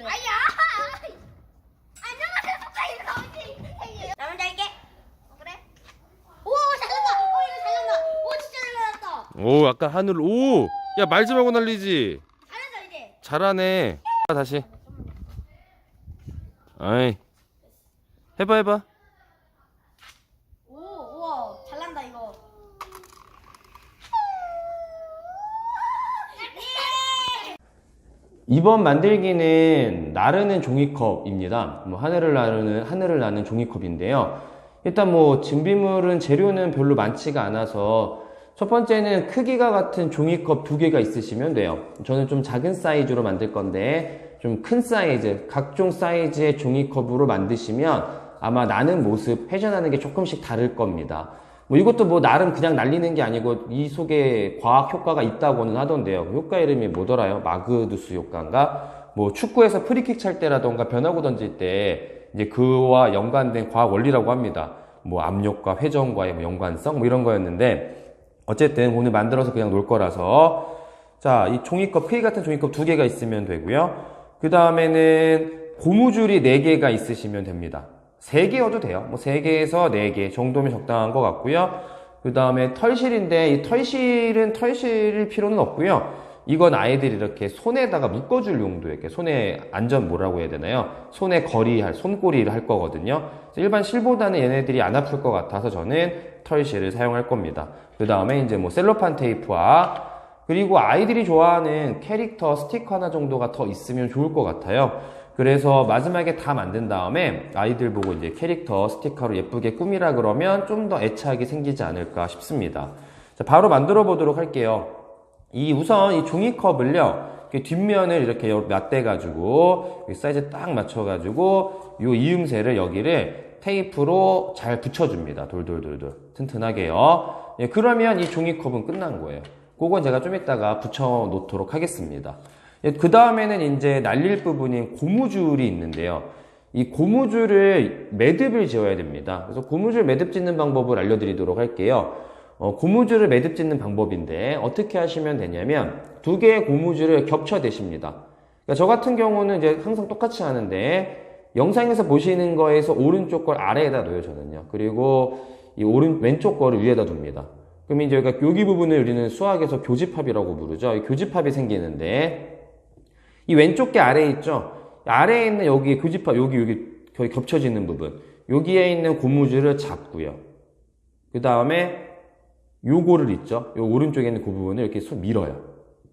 아야. 안녕하세요. 속삭이는 나오지. 나 먼저 할게. 그래? 오, 잘 난다. 이거 잘 난다. 오, 진짜 잘 난다. 오, 아까 하늘, 오! 야, 말 좀 하고 날리지. 잘한다 이제. 잘하네. 다시. 아이. 해봐. 오, 우와, 잘 난다 이거. 이번 만들기는 나르는 종이컵입니다. 하늘을 나는 종이컵인데요. 일단 준비물은 재료는 별로 많지가 않아서 첫 번째는 크기가 같은 종이컵 2개가 있으시면 돼요. 저는 좀 작은 사이즈로 만들 건데 좀 큰 사이즈, 각종 사이즈의 종이컵으로 만드시면 아마 나는 모습, 회전하는 게 조금씩 다를 겁니다. 이것도 나름 그냥 날리는 게 아니고 이 속에 과학 효과가 있다고는 하던데요. 효과 이름이 뭐더라요? 마그누스 효과인가? 축구에서 프리킥 찰 때라던가 변화구 던질 때 이제 그와 연관된 과학 원리라고 합니다. 압력과 회전과의 연관성 이런 거였는데 어쨌든 오늘 만들어서 그냥 놓을 거라서 자, 이 종이컵, 크기 같은 종이컵 2개가 있으면 되고요. 그 다음에는 고무줄이 4개가 있으시면 됩니다. 3개여도 돼요. 3개에서 4개 정도면 적당한 것 같고요. 그 다음에 털실인데 이 털실은 털실 필요는 없고요. 이건 아이들이 이렇게 손에다가 묶어줄 용도에 이렇게 손에 안전 뭐라고 해야 되나요? 손에 손고리를 할 거거든요. 일반 실보다는 얘네들이 안 아플 것 같아서 저는 털실을 사용할 겁니다. 그 다음에 이제 셀로판 테이프와 그리고 아이들이 좋아하는 캐릭터 스티커 하나 정도가 더 있으면 좋을 것 같아요. 그래서 마지막에 다 만든 다음에 아이들 보고 이제 캐릭터 스티커로 예쁘게 꾸미라 그러면 좀 더 애착이 생기지 않을까 싶습니다. 자, 바로 만들어 보도록 할게요. 우선 이 종이컵을요, 뒷면을 이렇게 맞대가지고, 사이즈 딱 맞춰가지고, 요 이음새를 여기를 테이프로 잘 붙여줍니다. 돌돌돌돌. 튼튼하게요. 예, 그러면 이 종이컵은 끝난 거예요. 그건 제가 좀 이따가 붙여 놓도록 하겠습니다. 그 다음에는 이제 날릴 부분인 고무줄이 있는데요. 이 고무줄을 매듭을 지어야 됩니다. 그래서 고무줄 매듭 짓는 방법을 알려드리도록 할게요. 고무줄을 매듭 짓는 방법인데 어떻게 하시면 되냐면 2개의 고무줄을 겹쳐대십니다. 그러니까 저 같은 경우는 이제 항상 똑같이 하는데 영상에서 보시는 거에서 오른쪽 걸 아래에다 놓여요, 저는요. 그리고 이 왼쪽 거를 위에다 둡니다. 그럼 이제 여기 부분을 우리는 수학에서 교집합이라고 부르죠. 이 교집합이 생기는데 이 왼쪽 게 아래에 있죠. 아래에 있는 여기 교집합, 여기 거의 겹쳐지는 부분, 여기에 있는 고무줄을 잡고요. 그 다음에 요거를 있죠. 요 오른쪽에 있는 그 부분을 이렇게 밀어요.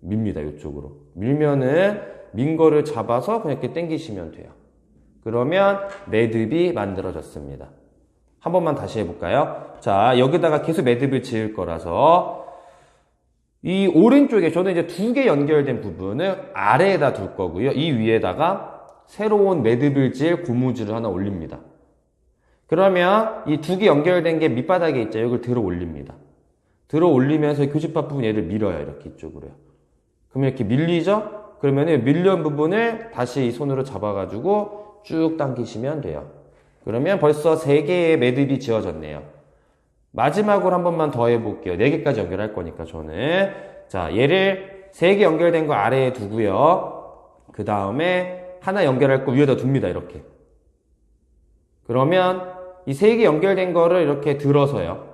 밉니다. 이쪽으로 밀면은 민 거를 잡아서 그냥 이렇게 당기시면 돼요. 그러면 매듭이 만들어졌습니다. 한 번만 다시 해볼까요? 자, 여기다가 계속 매듭을 지을 거라서 이 오른쪽에 저는 이제 2개 연결된 부분을 아래에다 둘 거고요. 이 위에다가 새로운 매듭을 지을 고무줄을 하나 올립니다. 그러면 이 2개 연결된 게 밑바닥에 있죠. 이걸 들어 올립니다. 들어 올리면서 교집합 부분 얘를 밀어요. 이렇게 이쪽으로요. 그러면 이렇게 밀리죠? 그러면 밀려온 부분을 다시 이 손으로 잡아가지고 쭉 당기시면 돼요. 그러면 벌써 3개의 매듭이 지어졌네요. 마지막으로 한 번만 더 해볼게요. 4개까지 연결할 거니까 저는. 자, 얘를 3개 연결된 거 아래에 두고요. 그 다음에 하나 연결할 거 위에다 둡니다. 이렇게. 그러면 이 3개 연결된 거를 이렇게 들어서요.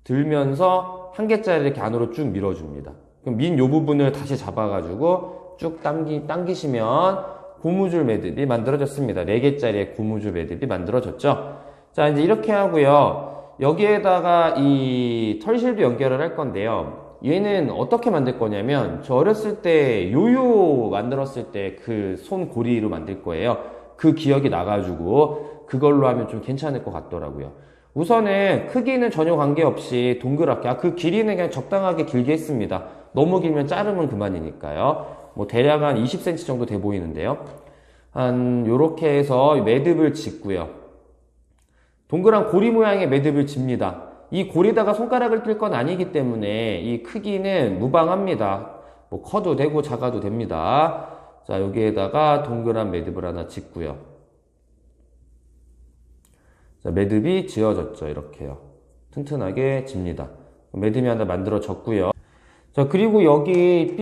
들면서 한 개짜리 이렇게 안으로 쭉 밀어줍니다. 그럼 민 요 부분을 다시 잡아가지고 쭉 당기시면 고무줄 매듭이 만들어졌습니다. 4개짜리의 고무줄 매듭이 만들어졌죠. 자, 이제 이렇게 하고요. 여기에다가 이 털실도 연결을 할 건데요. 얘는 어떻게 만들 거냐면 저 어렸을 때 요요 만들었을 때 그 손고리로 만들 거예요. 그 기억이 나가지고 그걸로 하면 좀 괜찮을 것 같더라고요. 우선은 크기는 전혀 관계없이 동그랗게, 그 길이는 그냥 적당하게 길게 했습니다. 너무 길면 자르면 그만이니까요. 대략 한 20cm 정도 돼 보이는데요. 한 요렇게 해서 매듭을 짓고요. 동그란 고리 모양의 매듭을 집니다. 이 고리에다가 손가락을 낄 건 아니기 때문에 이 크기는 무방합니다. 커도 되고 작아도 됩니다. 자, 여기에다가 동그란 매듭을 하나 짓고요. 자, 매듭이 지어졌죠. 이렇게요. 튼튼하게 집니다. 매듭이 하나 만들어졌고요. 자, 그리고 여기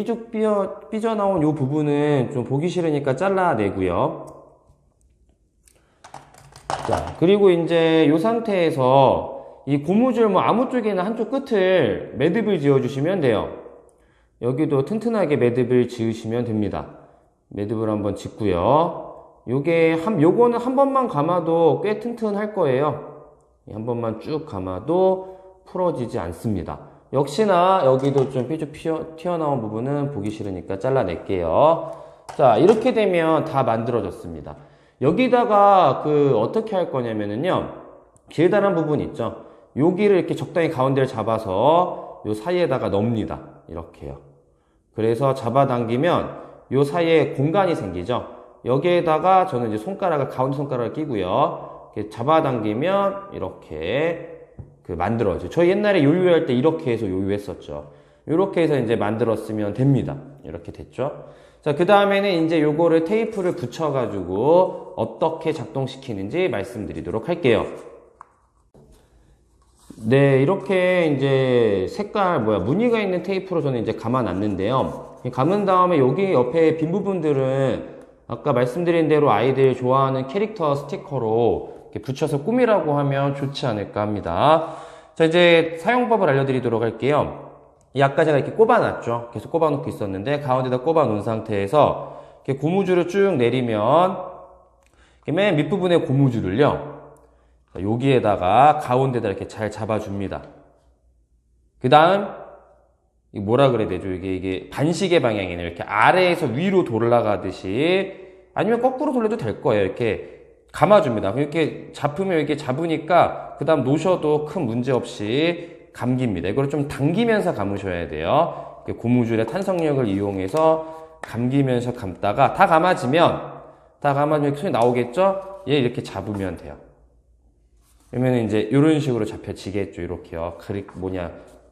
삐져나온 요 부분은 좀 보기 싫으니까 잘라내고요. 자, 그리고 이제 요 상태에서 이 고무줄 뭐 아무 쪽에나 한쪽 끝을 매듭을 지어주시면 돼요. 여기도 튼튼하게 매듭을 지으시면 됩니다. 매듭을 한번 짓고요. 요거는 한 번만 감아도 꽤 튼튼할 거예요. 한 번만 쭉 감아도 풀어지지 않습니다. 역시나 여기도 좀 삐죽 튀어나온 부분은 보기 싫으니까 잘라낼게요. 자, 이렇게 되면 다 만들어졌습니다. 여기다가 어떻게 할 거냐면은요, 길다란 부분 있죠? 여기를 이렇게 적당히 가운데를 잡아서 요 사이에다가 넣습니다. 이렇게요. 그래서 잡아당기면 요 사이에 공간이 생기죠? 여기에다가 저는 이제 가운데 손가락을 끼고요. 이렇게 잡아당기면 이렇게 만들어져요. 저희 옛날에 요요할 때 이렇게 해서 요요했었죠. 이렇게 해서 이제 만들었으면 됩니다. 이렇게 됐죠? 자, 그 다음에는 이제 요거를 테이프를 붙여가지고 어떻게 작동시키는지 말씀드리도록 할게요. 네, 이렇게 이제 무늬가 있는 테이프로 저는 이제 감아놨는데요. 감은 다음에 여기 옆에 빈 부분들은 아까 말씀드린 대로 아이들 좋아하는 캐릭터 스티커로 이렇게 붙여서 꾸미라고 하면 좋지 않을까 합니다. 자, 이제 사용법을 알려드리도록 할게요. 아까 제가 이렇게 꼽아놨죠. 계속 꼽아놓고 있었는데 가운데다 꼽아놓은 상태에서 이렇게 고무줄을 쭉 내리면 맨 밑부분에 고무줄을요, 여기에다가 가운데다 이렇게 잘 잡아줍니다. 그 다음 뭐라 그래야 되죠? 이게 반시계 방향이네요. 이렇게 아래에서 위로 돌아가듯이, 아니면 거꾸로 돌려도 될 거예요. 이렇게 감아줍니다. 이렇게 잡으니까 그 다음 놓으셔도 큰 문제 없이 감깁니다. 이걸 좀 당기면서 감으셔야 돼요. 고무줄의 탄성력을 이용해서 감기면서 감다가 다 감아지면 손이 나오겠죠? 얘 이렇게 잡으면 돼요. 그러면 이제 이런 식으로 잡혀지겠죠. 이렇게요.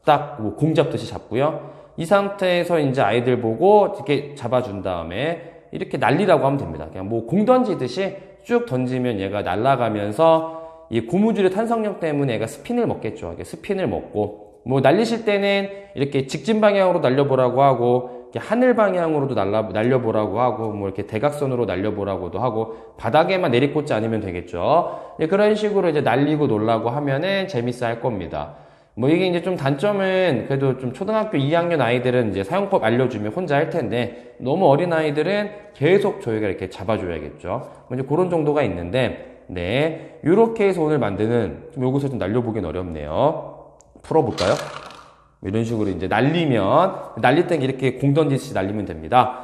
딱 공 잡듯이 잡고요. 이 상태에서 이제 아이들 보고 이렇게 잡아준 다음에 이렇게 날리라고 하면 됩니다. 그냥 공 던지듯이 쭉 던지면 얘가 날아가면서 이 고무줄의 탄성력 때문에 얘가 스핀을 먹겠죠. 스핀을 먹고, 날리실 때는 이렇게 직진 방향으로 날려보라고 하고, 하늘 방향으로도 날려보라고 하고, 이렇게 대각선으로 날려보라고도 하고, 바닥에만 내리꽂지 않으면 되겠죠. 그런 식으로 이제 날리고 놀라고 하면은 재밌어 할 겁니다. 이게 이제 좀 단점은, 그래도 좀 초등학교 2학년 아이들은 이제 사용법 알려주면 혼자 할 텐데, 너무 어린 아이들은 계속 저희가 이렇게 잡아줘야겠죠. 이제 그런 정도가 있는데, 네, 이렇게 해서 오늘 만드는, 여기서 좀 날려보긴 어렵네요. 풀어볼까요? 이런 식으로 이제 날릴 땐 이렇게 공 던지듯이 날리면 됩니다.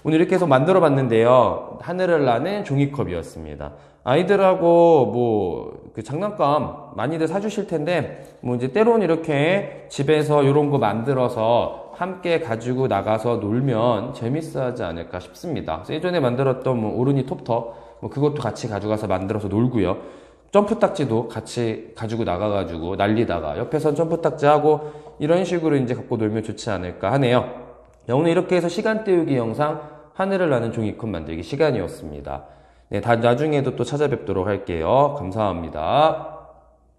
오늘 이렇게 해서 만들어 봤는데요. 하늘을 나는 종이컵이었습니다. 아이들하고 장난감 많이들 사주실 텐데, 이제 때론 이렇게 집에서 이런 거 만들어서 함께 가지고 나가서 놀면 재밌어 하지 않을까 싶습니다. 예전에 만들었던 오르니 톱터, 그것도 같이 가져가서 만들어서 놀고요. 점프 딱지도 같이 가지고 나가가지고 날리다가 옆에선 점프 딱지 하고 이런 식으로 이제 갖고 놀면 좋지 않을까 하네요. 오늘 이렇게 해서 시간 때우기 영상 하늘을 나는 종이컵 만들기 시간이었습니다. 네, 나중에도 또 찾아뵙도록 할게요. 감사합니다.